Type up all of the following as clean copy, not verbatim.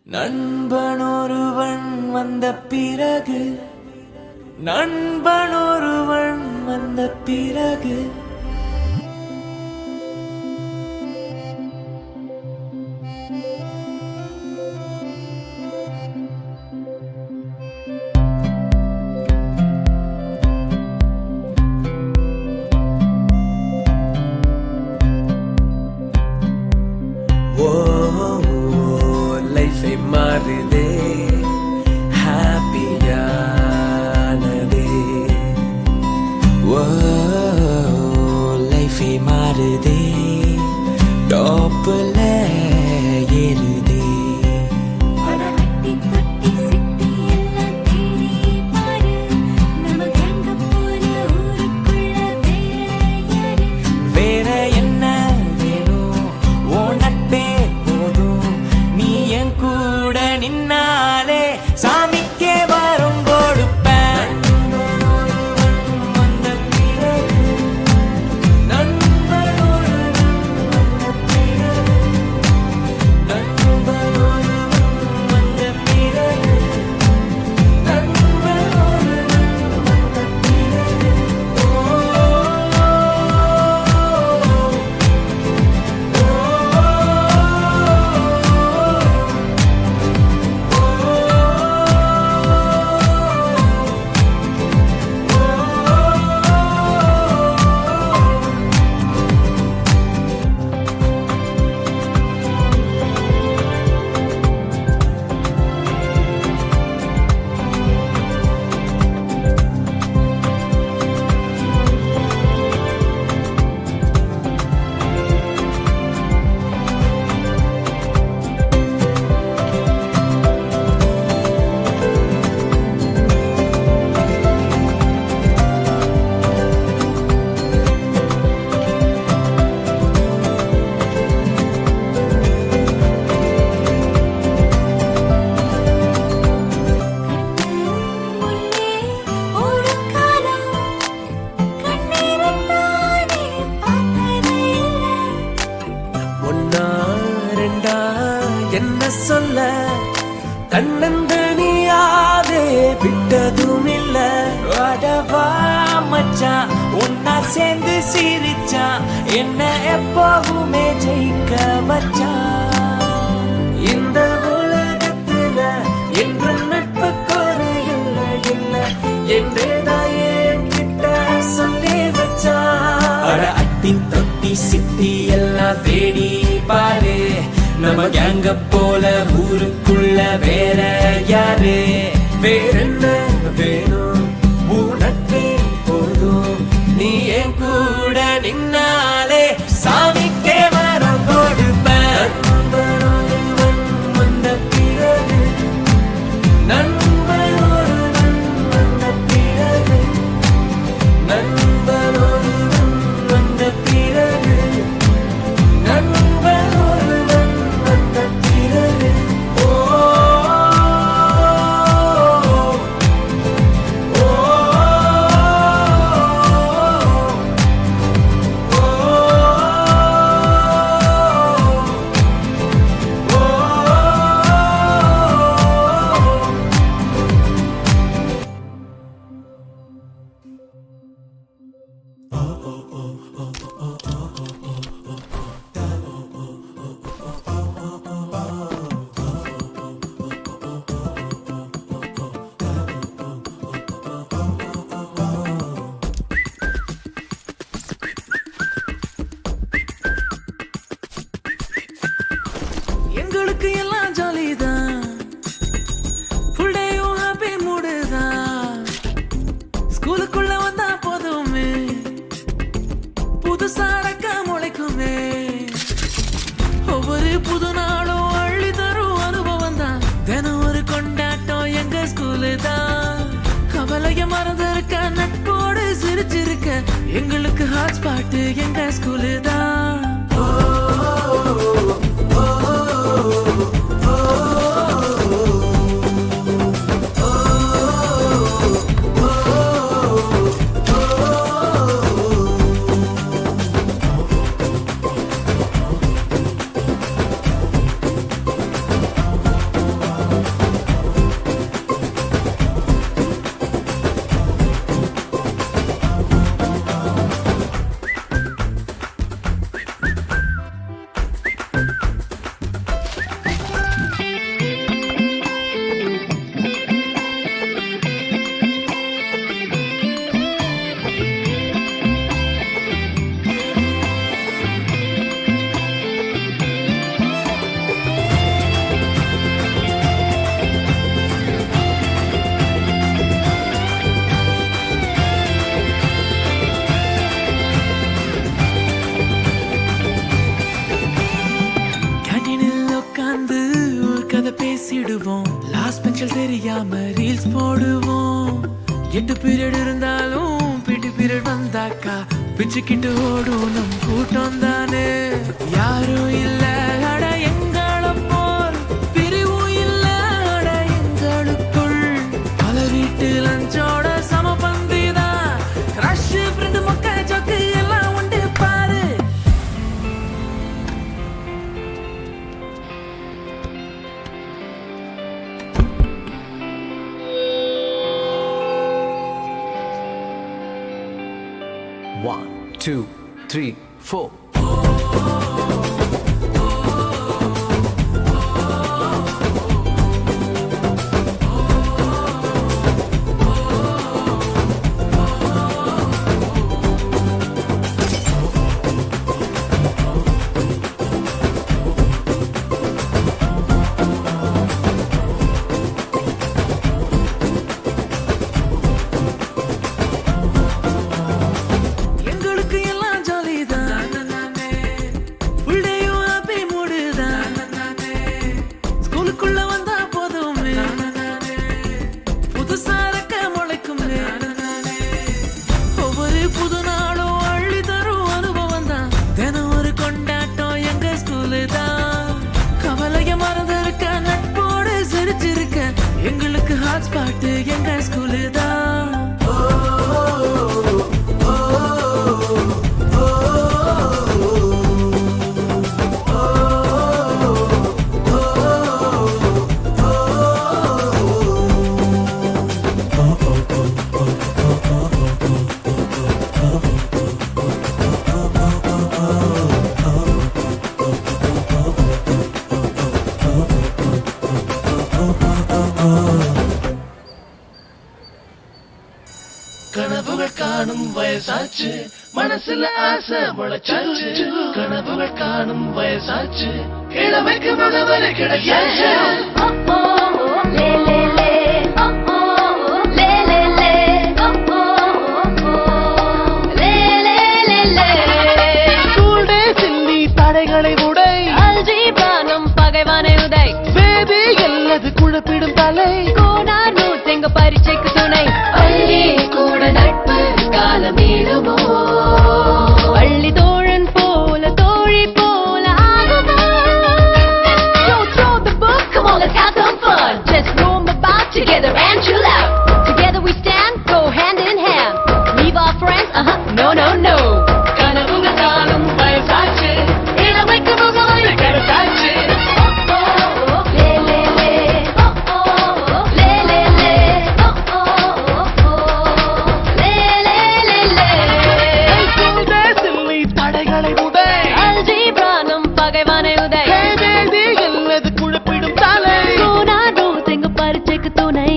நண்பனொருவன் வந்த பிறகு நண்பனொருவன் வந்த பிறகு லைஃபை மாறுதே ஹாப்பியானதே லைஃபை மாறுதே டாப்ல ஏறுதே வேற என்ன வேணும் ஓ நட்பே போதும் நீ என் கூட நின்னாலே சாமிக்கே வரும் கொடுப்பேன் வந்த பிறகு நண்பனொருவன் வந்த பிறகு நண்பனொருவன் வந்த பிறகு நண்பனொருவன் வந்த பிறகு ஒன்னா ரெண்டா என்ன சொல்ல தன்னந்தனியாதே விட்டதும் இல்ல அடவா மச்சான் ஒன்னா சேர்ந்து சிரிச்சான் என்ன எப்பவுமே ஜெயிக்க வச்சான் இந்த உலகத்துல என்ற நட்பு குறை இல்லை இல்லை என்றேதான் என்கிட்ட சொல்லி வச்சான் அட்டி தொட்டி சிட்டி எல்லாம் தேடி பாரு நம்ம கேங்க போல ஊருக்குள்ள வேற யாரு வேறென்ன வேணும் உனக்கு போதும் நீ என் கூட நின்னாலே சாமிக்கே வரம் கொடுப்பேன் நண்பனொருவன் வந்த பிறகு நண்பனொருவன் வந்த பிறகு நண்பனொருவன் வந்த பிறகு நண்பனொருவன் வந்த பிறகு எங்களுக்கு எல்லாம் ஜாலிதான் ஃபுல் டேயும் ஹாப்பி மூடுதான் ஸ்கூலுக்குள்ள வந்தா போதுமே புதுசா அடக்க முளைக்குமே ஒவ்வொரு புது நாளும் அள்ளி தரும் அனுபவம் தான் தினம் ஒரு கொண்டாட்டம் எங்க ஸ்கூலு தான் கவலைய மறந்திருக்க நட்போடு சிரிச்சிருக்க எங்களுக்கு ஹாட் ஸ்பாட் எங்க ஸ்கூலு தான் செய்வோம். லாஸ்ட் பெஞ்சில் தெரியாம ரீல்ஸ் போடுவோம். 8 பீரியட் இருந்தாலும் பிடி பீரியட் வந்தாக்கா பிச்சுக்கிட்டு ஓடும் நம் கூட்டம் தானே. யாரும் இல்ல அட எங்கள போல் பிரிவும் இல்ல அட எங்களுக்குள். பல வீட்டு லஞ்சோட சமபந்திதான் கிரஷ் ஃப்ரெண்டு மொக்க ஜோக்கு எல்லாம் உண்டு பாரு. One, two, three, four. எங்களுக்கு எல்லாம் ஜாலி தான். ஃபுல் டேயும் ஹாப்பி மூடு தான். ஸ்கூலுக்குள்ள வந்தா போதுமே புதுசா இருக்க முளைக்குமே. ஒவ்வொரு புது நாளும் அள்ளி தரும் அனுபவம் தான். தினம் ஒரு கொண்டாட்டம் எங்க ஸ்கூலு தான். கவலைய மறந்திருக்க நட்போடு சிரிச்சிருக்க எங்களுக்கு ஹாட் ஸ்பாட் எங்க ஸ்கூலு தான். கனவுகள் காணும் வயசாச்சு, மனசுல ஆசை முளைச்சாச்சு. கனவுகள் காணும் வயசாச்சு, இளமைக்கு முகவரி கிடையாச்சு. ஸ்கூல் டேஸில் நீ தடைகளை உடை, அல்ஜீப்ரானம் பகைவானை உதை, வேதி அல்லது குழப்பிடும் தலை. கோனார் நோட்ஸ் எங்க பரீட்சைக்கு துணை, பள்ளி கூட நட்பு காலம் நீளுமோ, பள்ளி தோழன் போல தோழி போல ஆகுமோ. Don't throw the book, come on let's have some fun, just roam about together and chill out. Together we stand, go hand in hand, leave our friends, no no no. கனவுகள் காணும் வயசாச்சு, இளமைக்கு முகவரி கிடைச்சாச்சு. ஸ்கூல் டேஸில் நீ தடைகளை உடை, அல்ஜீப்ரானம் பகைவானை உதை, வேதி அல்லது குழப்பிடும் தலை. கோனார் நோட்ஸ் எங்க பரீட்சைக்கு துணை.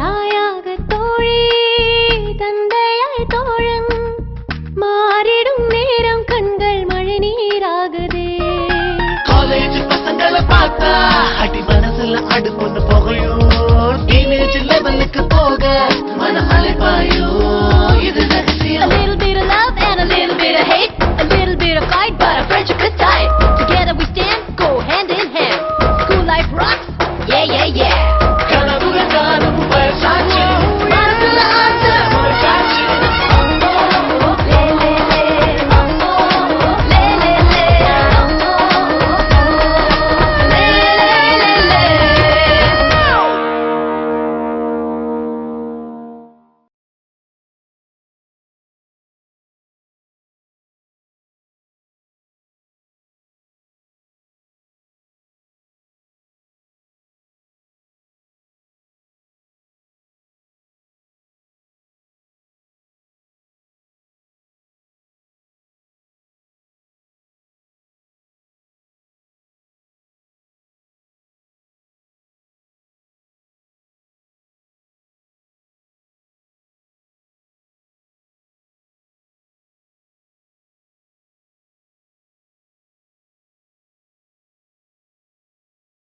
தாயாக தோழி, தந்தையாய் தோழன், மாறிடும் நேரம் கண்கள் மழை நீராகுதே. காலேஜ் பசங்களை பார்த்தா அடி மனசுல அடுப்புன்னு புகையும். டீனேஜ் லெவலுக்கு போக மன அலைப்பாயும்.